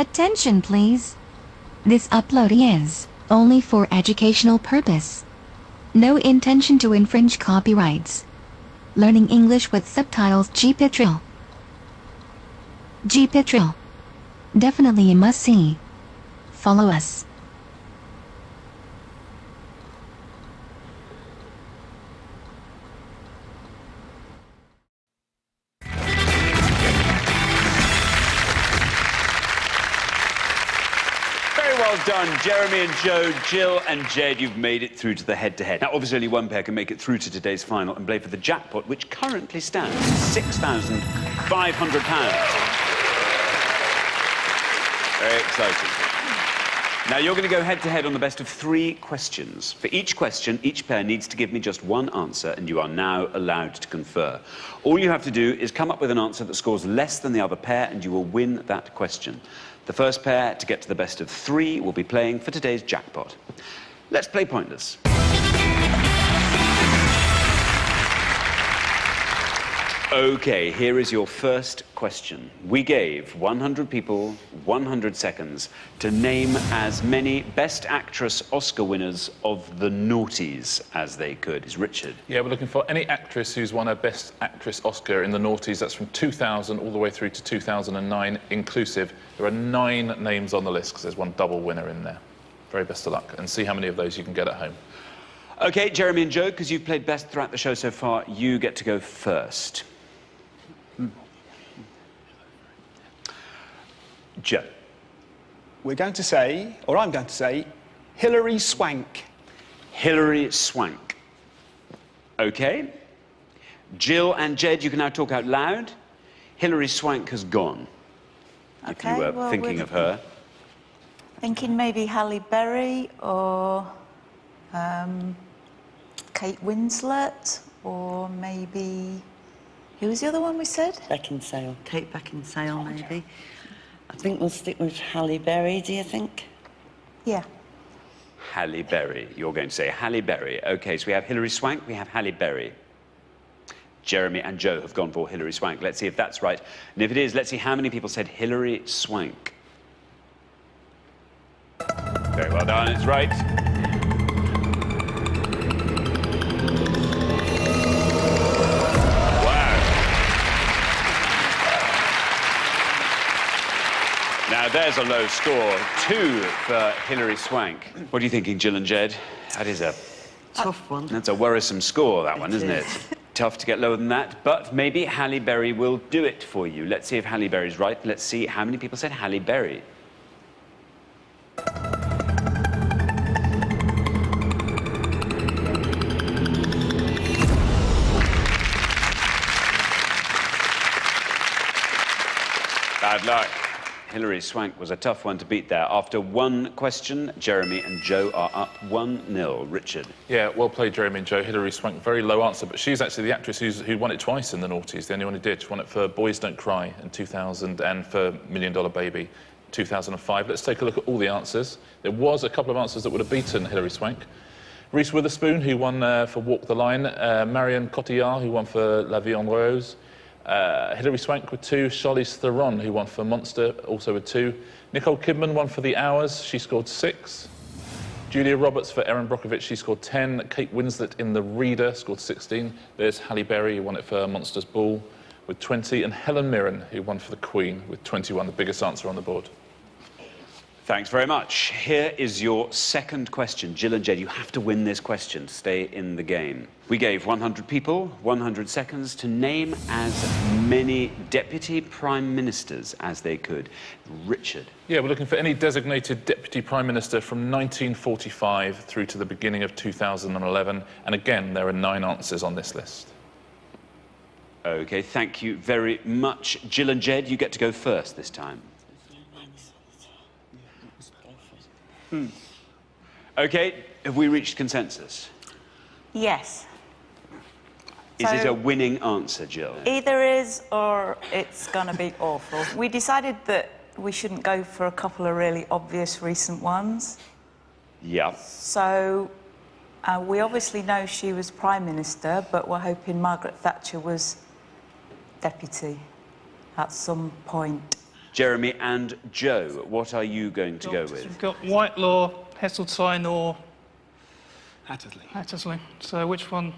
Attention please. This upload is only for educational purpose. No intention to infringe copyrights. Learning English with subtitles GPITRAL. GPITRAL. Definitely a must-see. Follow us. Well done, Jeremy and Joe, Jill and Jed, you've made it through to the head-to-head. Now, obviously, only one pair can make it through to today's final and play for the jackpot, which currently stands £6,500. Very exciting. Now, you're going to go head-to-head on the best of 3 questions. For each question, each pair needs to give me just one answer, and you are now allowed to confer. All you have to do is come up with an answer that scores less than the other pair, and you will win that question. The first pair to get to the best of 3 will be playing for today's jackpot. Let's play Pointless. OK, here is your first question. We gave 100 people 100 seconds to name as many Best Actress Oscar winners of the noughties as they could. Is Richard? Yeah, we're looking for any actress who's won a Best Actress Oscar in the noughties. That's from 2000 all the way through to 2009 inclusive. There are 9 names on the list because there's one double winner in there. Very best of luck, and see how many of those you can get at home. OK, Jeremy and Joe, because you've played best throughout the show so far, you get to go first. Joe. We're going to say, or I'm going to say, Hilary Swank. Hilary Swank. OK. Jill and Jed, you can now talk out loud. Hilary Swank has gone. Okay, if you were thinking of her. Thinking maybe Halle Berry or Kate Winslet, or maybe... Who was the other one we said? Beckinsale. Kate Beckinsale, maybe. I think we'll stick with Halle Berry, do you think? Yeah. Halle Berry. You're going to say Halle Berry. OK, so we have Hilary Swank, we have Halle Berry. Jeremy and Joe have gone for Hilary Swank. Let's see if that's right. And if it is, let's see how many people said Hilary Swank. Very well done, it's right. Now, there's a low score. 2 for Hilary Swank. What are you thinking, Jill and Jed? That is a... Tough one. That's a worrisome score, that one, isn't it? Tough to get lower than that, but maybe Halle Berry will do it for you. Let's see if Halle Berry's right. Let's see how many people said Halle Berry. Bad luck. Hilary Swank was a tough one to beat there. After 1 question, Jeremy and Joe are up 1-0. Richard? Yeah, well played, Jeremy and Joe. Hilary Swank, very low answer, but she's actually the actress who won it twice in the noughties, the only one who did. She won it for Boys Don't Cry in 2000 and for $1 Million Baby 2005. Let's take a look at all the answers. There was a couple of answers that would have beaten Hilary Swank. Reese Witherspoon, who won for Walk the Line. Marion Cotillard, who won for La Vie en Rose. Hilary Swank with 2, Charlize Theron, who won for Monster, also with 2. Nicole Kidman won for The Hours, she scored 6. Julia Roberts for Erin Brockovich, she scored 10. Kate Winslet in The Reader scored 16. There's Halle Berry, who won it for Monsters Ball with 20. And Helen Mirren, who won for The Queen with 21, the biggest answer on the board. Thanks very much. Here is your second question. Jill and Jed, you have to win this question to stay in the game. We gave 100 people 100 seconds to name as many Deputy Prime Ministers as they could. Richard? Yeah, we're looking for any designated Deputy Prime Minister from 1945 through to the beginning of 2011. And again, there are 9 answers on this list. OK, thank you very much. Jill and Jed, you get to go first this time. OK, have we reached consensus? Yes. Is it a winning answer, Jill? Either is or it's going to be awful. We decided that we shouldn't go for a couple of really obvious recent ones. Yeah. So we obviously know she was Prime Minister, but we're hoping Margaret Thatcher was Deputy at some point. Jeremy and Joe, what are you going to go with? We've got Whitelaw, Heseltine or Hattersley. Hattersley. So which one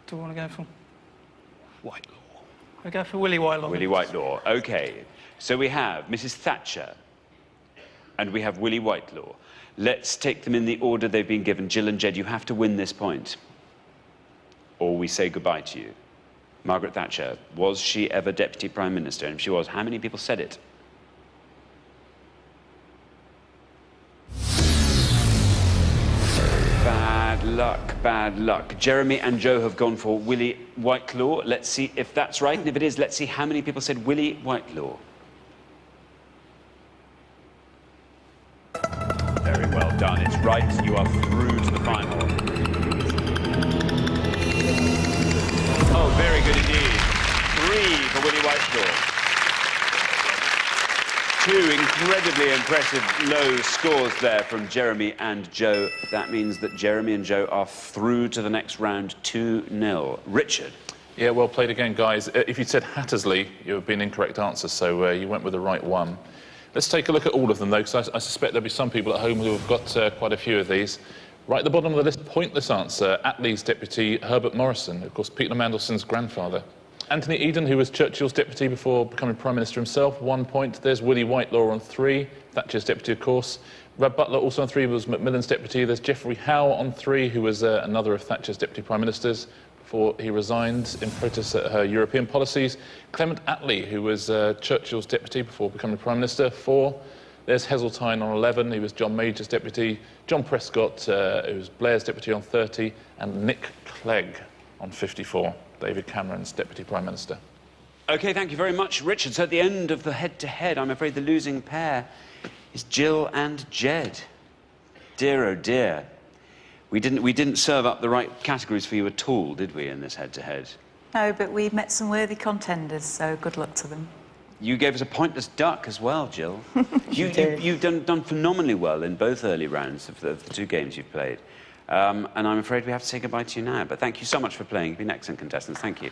do we want to go for? Whitelaw. We go for Willie Whitelaw. Willie Whitelaw. OK. So we have Mrs. Thatcher and we have Willie Whitelaw. Let's take them in the order they've been given. Jill and Jed, you have to win this point, or we say goodbye to you. Margaret Thatcher, was she ever Deputy Prime Minister? And if she was, how many people said it? Bad luck, bad luck. Jeremy and Joe have gone for Willie Whitelaw. Let's see if that's right, and if it is, let's see how many people said Willie Whitelaw. Very well done. It's right. You are through to the final. Oh, very good indeed. 3 for Willie Whitelaw. 2 incredibly impressive low scores there from Jeremy and Joe. That means that Jeremy and Joe are through to the next round 2-0. Richard. Yeah, well played again, guys. If you'd said Hattersley, you would be an incorrect answer, so you went with the right one. Let's take a look at all of them, though, because I suspect there'll be some people at home who have got quite a few of these. Right at the bottom of the list, pointless answer, Attlee's deputy, Herbert Morrison, of course, Peter Mandelson's grandfather. Anthony Eden, who was Churchill's deputy before becoming Prime Minister himself, 1 point. There's Willie Whitelaw on 3, Thatcher's deputy, of course. Rudd Butler also on 3 was Macmillan's deputy. There's Geoffrey Howe on 3, who was another of Thatcher's deputy Prime Ministers before he resigned in protest at her European policies. Clement Attlee, who was Churchill's deputy before becoming Prime Minister, 4. There's Heseltine on 11, he was John Major's deputy. John Prescott, who was Blair's deputy, on 30. And Nick Clegg on 54, David Cameron's deputy Prime Minister. OK, thank you very much, Richard. So at the end of the head-to-head, I'm afraid the losing pair is Jill and Jed. Dear, oh dear. We didn't serve up the right categories for you at all, did we, in this head-to-head? No, but we met some worthy contenders, so good luck to them. You gave us a pointless duck as well, Jill. You've done phenomenally well in both early rounds of the 2 games you've played. And I'm afraid we have to say goodbye to you now. But thank you so much for playing. You've been excellent contestants. Thank you.